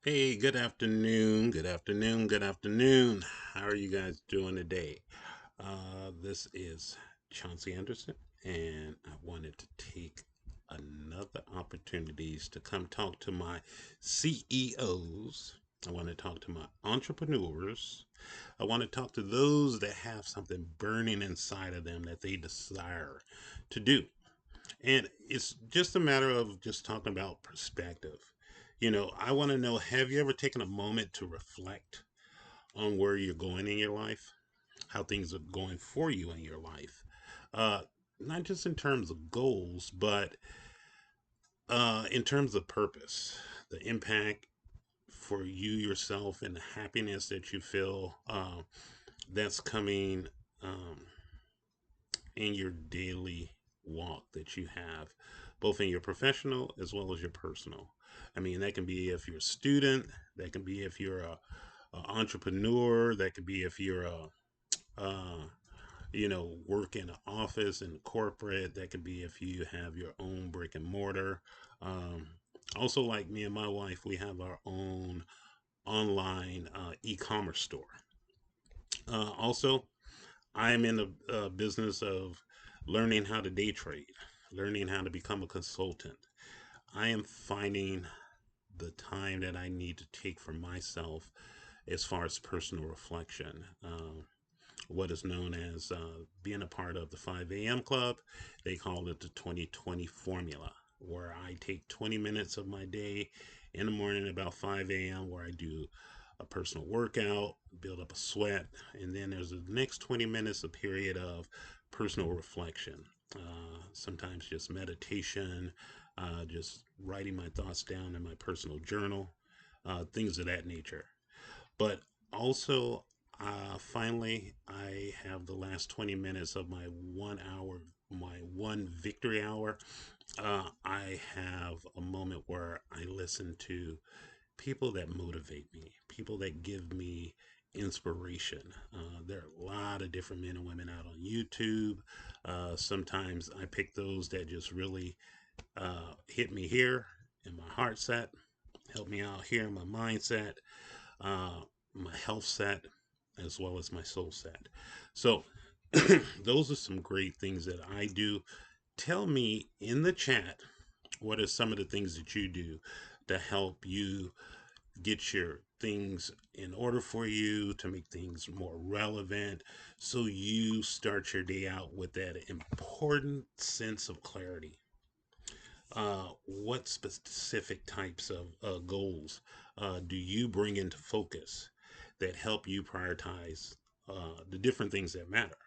Hey, good afternoon, good afternoon, good afternoon. How are you guys doing today? This is Chauncey Anderson, and I wanted to take another opportunities to come talk to my CEOs. I want to talk to my entrepreneurs. I want to talk to those that have something burning inside of them that they desire to do. And it's just a matter of just talking about perspective. I want to know, have you ever taken a moment to reflect on where you're going in your life, how things are going for you in your life? Uh, Not just in terms of goals, but in terms of purpose, the impact for you yourself and the happiness that you feel that's coming um, in your daily walk that you have, both in your professional as well as your personal. I mean, that can be if you're a student, that can be if you're a entrepreneur, that could be if you're work in an office in corporate, that could be if you have your own brick and mortar. Um, Also, like me and my wife, we have our own online e-commerce store. Also, I'm in the business of learning how to day trade, learning how to become a consultant. I am finding the time that I need to take for myself as far as personal reflection. What is known as being a part of the 5 a.m. club. They call it the 2020 formula, where I take 20 minutes of my day in the morning about 5 a.m., where I do a personal workout, build up a sweat, and then there's the next 20 minutes, a period of personal reflection. Sometimes just meditation, just writing my thoughts down in my personal journal, things of that nature. But also, finally, I have the last 20 minutes of my 1 hour, my one victory hour. I have a moment where I listen to people that motivate me, people that give me inspiration. There are a lot of different men and women out on YouTube. Sometimes I pick those that just really hit me here in my heart set, help me out here in my mindset, uh, my health set, as well as my soul set. So, those are some great things that I do. Tell me in the chat what are some of the things that you do to help you get your things in order for you, to make things more relevant, so you start your day out with that important sense of clarity. What specific types of goals do you bring into focus that help you prioritize the different things that matter?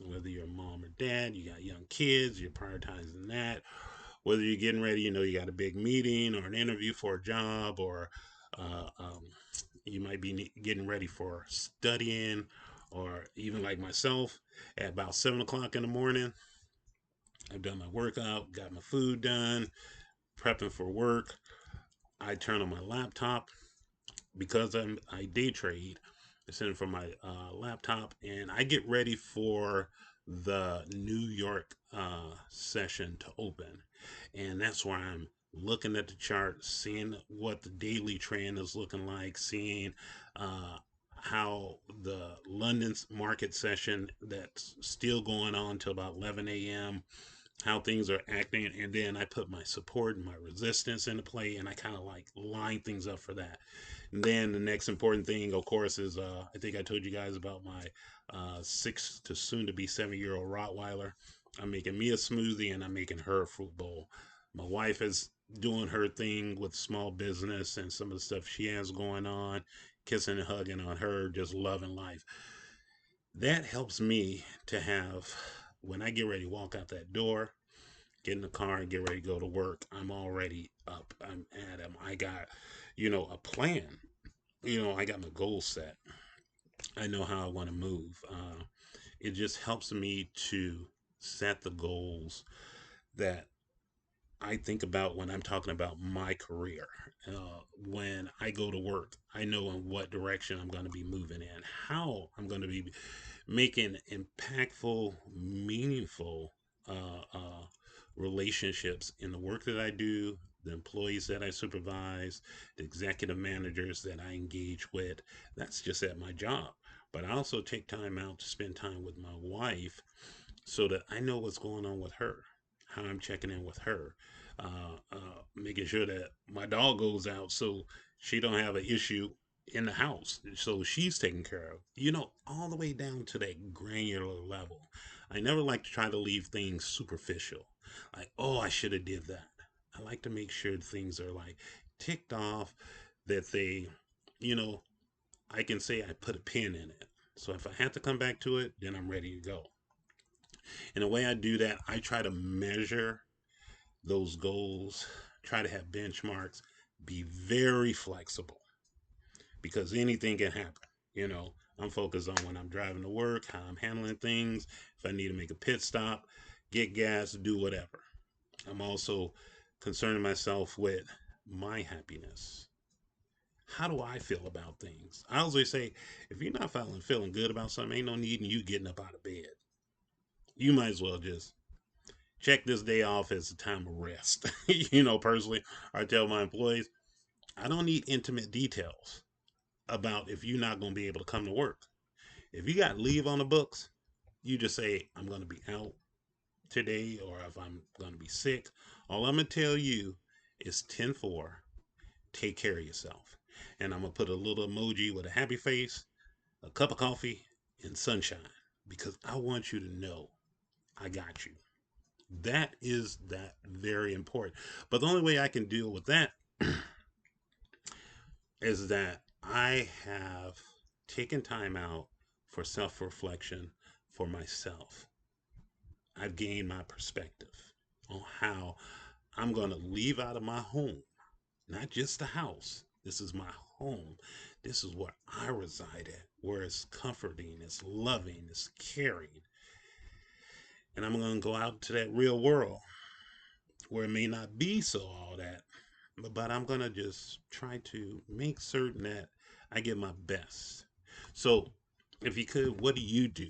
Whether you're a mom or dad, you got young kids, you're prioritizing that. Whether you're getting ready, you got a big meeting or an interview for a job, or uh, um, you might be getting ready for studying, or even like myself, at about 7 o'clock in the morning, I've done my workout, got my food done, prepping for work. I turn on my laptop because I day trade. I send it from my laptop, and I get ready for the New York session to open, and that's why I'm looking at the chart, seeing what the daily trend is looking like, seeing uh, how the London market session that's still going on till about 11 a.m., how things are acting, and then I put my support and my resistance into play, and I kind of like line things up for that. And then the next important thing, of course, is I think I told you guys about my 6 to soon to be 7 year old Rottweiler. I'm making me a smoothie and I'm making her a fruit bowl. My wife is doing her thing with small business and some of the stuff she has going on, kissing and hugging on her, just loving life. That helps me to have, when I get ready to walk out that door, get in the car and get ready to go to work, I'm already up. I'm at him. I got, a plan. I got my goal set. I know how I want to move. It just helps me to set the goals that I think about when I'm talking about my career. When I go to work, I know in what direction I'm going to be moving in, how I'm going to be making impactful, meaningful uh, uh, relationships in the work that I do, the employees that I supervise, the executive managers that I engage with. That's just at my job. But I also take time out to spend time with my wife so that I know what's going on with her, how I'm checking in with her, making sure that my dog goes out so she don't have an issue in the house, so she's taken care of. All the way down to that granular level. I never like to try to leave things superficial, like, oh, I should have did that. I like to make sure things are like ticked off, that they, you know, I can say I put a pin in it. So if I have to come back to it, then I'm ready to go. And the way I do that, I try to measure those goals, try to have benchmarks, be very flexible because anything can happen. You know, I'm focused on when I'm driving to work, how I'm handling things, if I need to make a pit stop, get gas, do whatever. I'm also concerning myself with my happiness. How do I feel about things? I always say, if you're not feeling good about something, ain't no need in you getting up out of bed. You might as well just check this day off as a time of rest. Personally, I tell my employees, I don't need intimate details about if you're not going to be able to come to work. If you got leave on the books, you just say, I'm going to be out today, or if I'm going to be sick. All I'm going to tell you is 10-4, take care of yourself. And I'm going to put a little emoji with a happy face, a cup of coffee, and sunshine because I want you to know I got you. That very important. But the only way I can deal with that is that I have taken time out for self reflection for myself. I've gained my perspective on how I'm going to leave out of my home, not just the house. This is my home. This is where I reside at, where it's comforting, it's loving, it's caring. And I'm going to go out to that real world where it may not be so all that, but I'm going to just try to make certain that I get my best. So, if you could, what do you do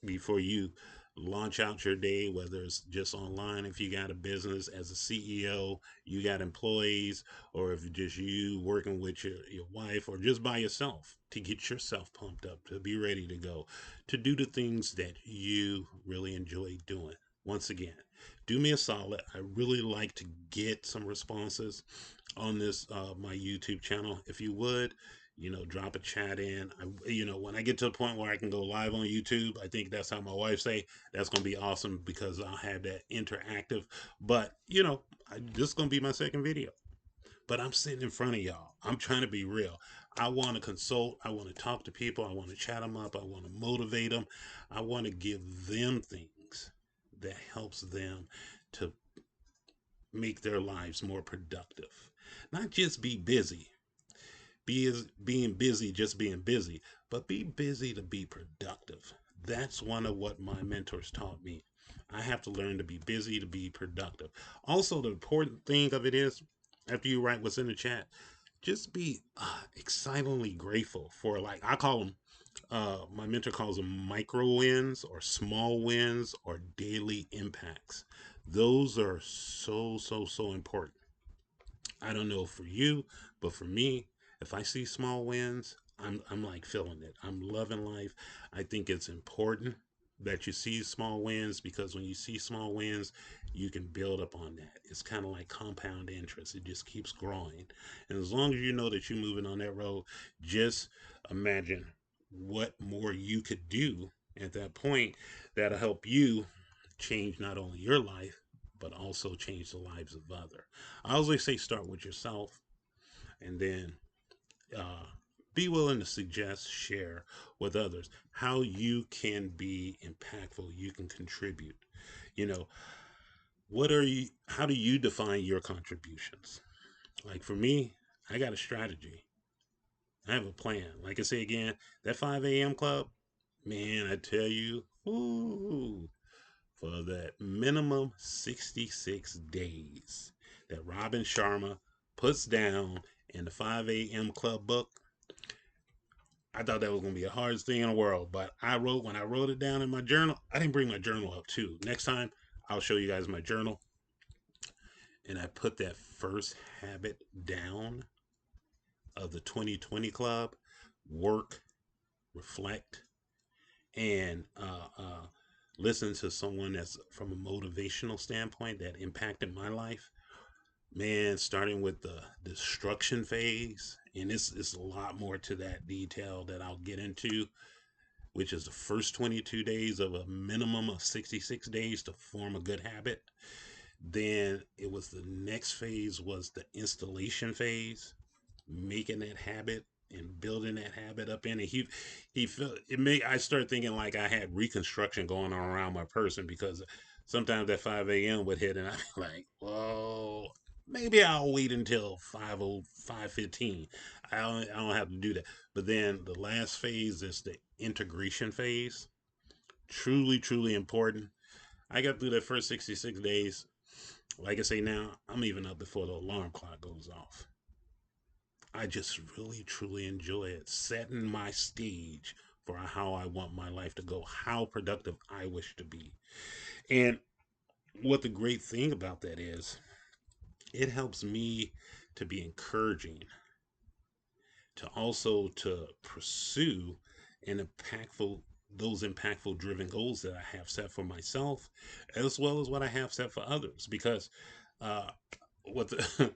before you launch out your day, whether it's just online, if you got a business as a CEO, you got employees, or if it's just you working with your wife or just by yourself to get yourself pumped up, to be ready to go, to do the things that you really enjoy doing. Once again, do me a solid. I really like to get some responses on this my YouTube channel. If you would, drop a chat in. When I get to the point where I can go live on YouTube, I think that's how my wife say, that's gonna be awesome because I'll have that interactive. But this is gonna be my second video. But I'm sitting in front of y'all. I'm trying to be real. I want to consult. I want to talk to people. I want to chat them up. I want to motivate them. I want to give them things that helps them to make their lives more productive. Not just be busy, being busy, just being busy, but be busy to be productive. That's one of what my mentors taught me. I have to learn to be busy to be productive. Also, the important thing of it is, after you write what's in the chat, just be excitingly grateful for, like, I call them, my mentor calls them micro wins or small wins or daily impacts. Those are so, so, so important. I don't know for you, but for me, if I see small wins, I'm like feeling it. I'm loving life. I think it's important that you see small wins because when you see small wins, you can build up on that. It's kind of like compound interest. It just keeps growing. And as long as you know that you're moving on that road, just imagine what more you could do at that point that'll help you change not only your life, but also change the lives of others. I always say start with yourself and then uh, be willing to suggest, share with others how you can be impactful, you can contribute. You know, how do you define your contributions? Like for me, I got a strategy. I have a plan. Like I say again, that 5 a.m. club, man, I tell you, ooh, for that minimum 66 days that Robin Sharma puts down in the 5 a.m. club book. I thought that was going to be the hardest thing in the world, but when I wrote it down in my journal, I didn't bring my journal up too. Next time, I'll show you guys my journal. and I put that first habit down of the 2020 club: work, reflect, and listen to someone that's from a motivational standpoint that impacted my life. Man, starting with the destruction phase, and it's a lot more to that detail that I'll get into, which is the first 22 days of a minimum of 66 days to form a good habit. Then it was the next phase was the installation phase, making that habit and building that habit up in. And he felt it made I started thinking like I had reconstruction going on around my person, because sometimes that 5 a.m. would hit and I'd be like, whoa, maybe I'll wait until 5:15. I don't have to do that. But then the last phase is the integration phase. Truly, truly important. I got through that first 66 days. Like I say now, I'm even up before the alarm clock goes off. I just really, truly enjoy it. Setting my stage for how I want my life to go, how productive I wish to be. And what the great thing about that is, it helps me to be encouraging, to also to pursue an impactful those impactful driven goals that I have set for myself, as well as what I have set for others. Because uh, what the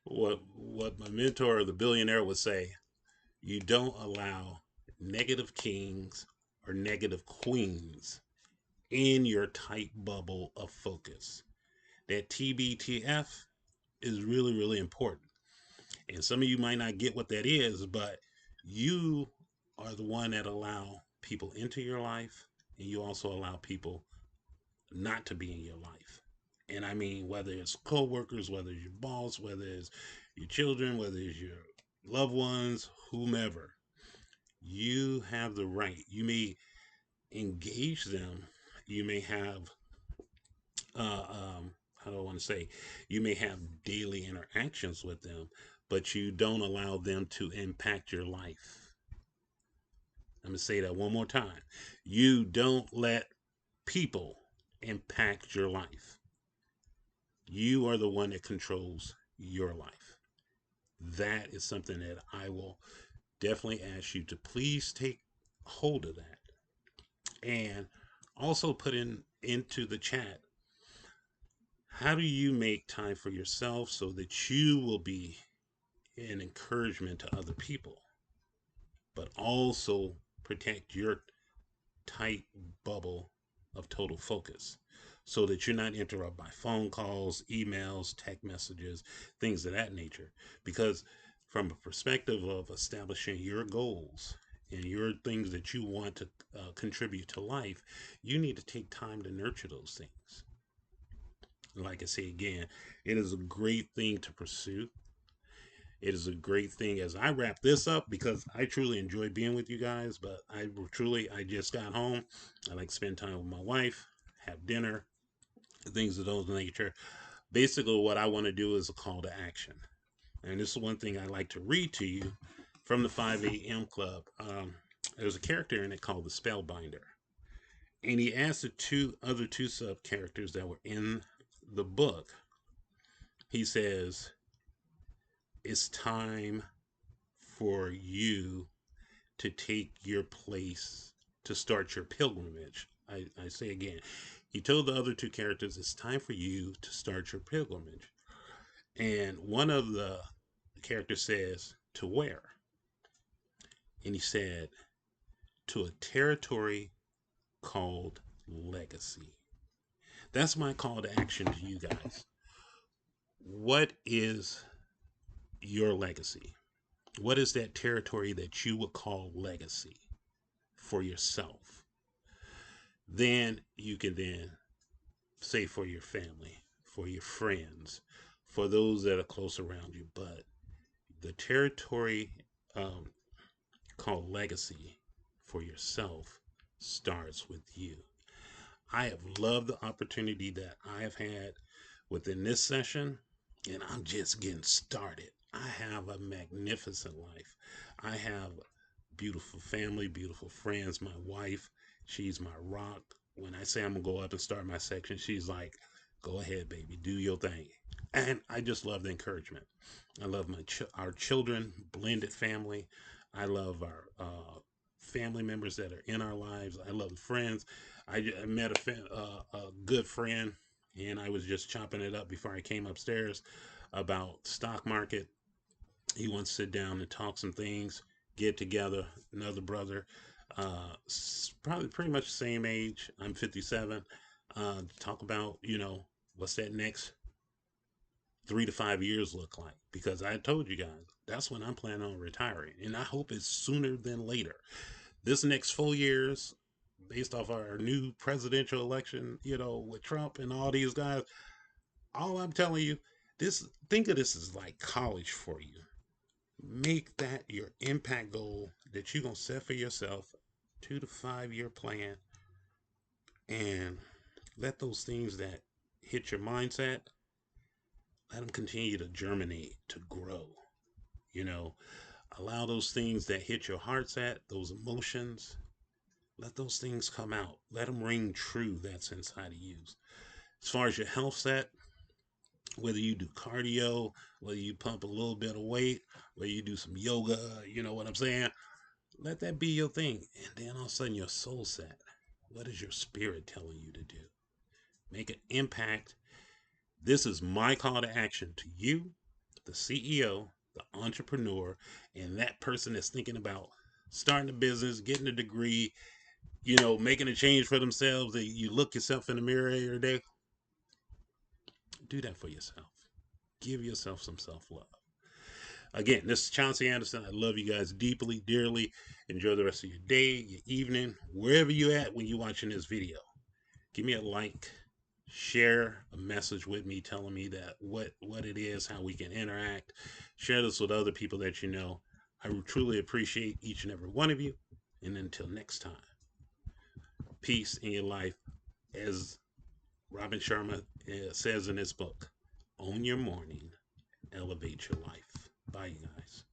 what my mentor, the billionaire, would say: you don't allow negative kings or negative queens in your tight bubble of focus. That TBTF is really, really important. And some of you might not get what that is, but you are the one that allow people into your life, and you also allow people not to be in your life. And I mean, whether it's coworkers, whether it's your boss, whether it's your children, whether it's your loved ones, whomever, you have the right. You may engage them. You may have, how do I want to say, you may have daily interactions with them, but you don't allow them to impact your life. I'm going to say that one more time. You don't let people impact your life. You are the one that controls your life. That is something that I will definitely ask you to please take hold of that. And also put into the chat, how do you make time for yourself so that you will be an encouragement to other people, but also protect your tight bubble of total focus, so that you're not interrupted by phone calls, emails, text messages, things of that nature. Because from a perspective of establishing your goals and your things that you want to contribute to life, you need to take time to nurture those things. Like I say again, it is a great thing to pursue. It is a great thing as I wrap this up, because I truly enjoy being with you guys. But I just got home. I like to spend time with my wife, have dinner, things of those nature. Basically, what I want to do is a call to action. And this is one thing I like to read to you from the 5 a.m. Club. There's a character in it called the Spellbinder. And he asked the two sub characters that were in the book, he says, it's time for you to take your place, to start your pilgrimage. I say again, he told the other two characters, it's time for you to start your pilgrimage. And one of the characters says, to where? And he said, to a territory called legacy. That's my call to action to you guys. What is your legacy? What is that territory that you would call legacy for yourself? Then you can then say for your family, for your friends, for those that are close around you. But the territory um, called legacy for yourself starts with you. I have loved the opportunity that I have had within this session, and I'm just getting started. I have a magnificent life. I have beautiful family, beautiful friends. My wife, she's my rock. When I say I'm gonna go up and start my section, she's like, Go ahead, baby, do your thing. And I just love the encouragement. I love our children, blended family. I love our family members that are in our lives. I love friends. I met a good friend, and I was just chopping it up before I came upstairs about stock market. He wants to sit down and talk some things, get together. Another brother, probably pretty much the same age. I'm 57. Talk about, what's that next 3 to 5 years look like, because I told you guys that's when I'm planning on retiring, and I hope it's sooner than later. This next 4 years, based off our new presidential election, with Trump and all these guys, all I'm telling you, this think of this as like college for you. Make that your impact goal that you're gonna set for yourself, 2 to 5 year plan, and let those things that hit your mindset, let them continue to germinate, to grow. You know, allow those things that hit your hearts at, those emotions, let those things come out. Let them ring true that's inside of you. As far as your health set, whether you do cardio, whether you pump a little bit of weight, whether you do some yoga, you know what I'm saying? Let that be your thing. And then all of a sudden, your soul set. What is your spirit telling you to do? Make an impact. This is my call to action to you, the CEO, the entrepreneur, and that person that's thinking about starting a business, getting a degree, making a change for themselves. That you look yourself in the mirror every day. Do that for yourself. Give yourself some self love. Again, this is Chauncey Anderson. I love you guys deeply, dearly. Enjoy the rest of your day, your evening, wherever you're at when you're watching this video. Give me a like, share a message with me telling me that what it is, how we can interact. Share this with other people that you know. I truly appreciate each and every one of you. And until next time, peace in your life. As Robin Sharma says in his book, own your morning, elevate your life. Bye, you guys.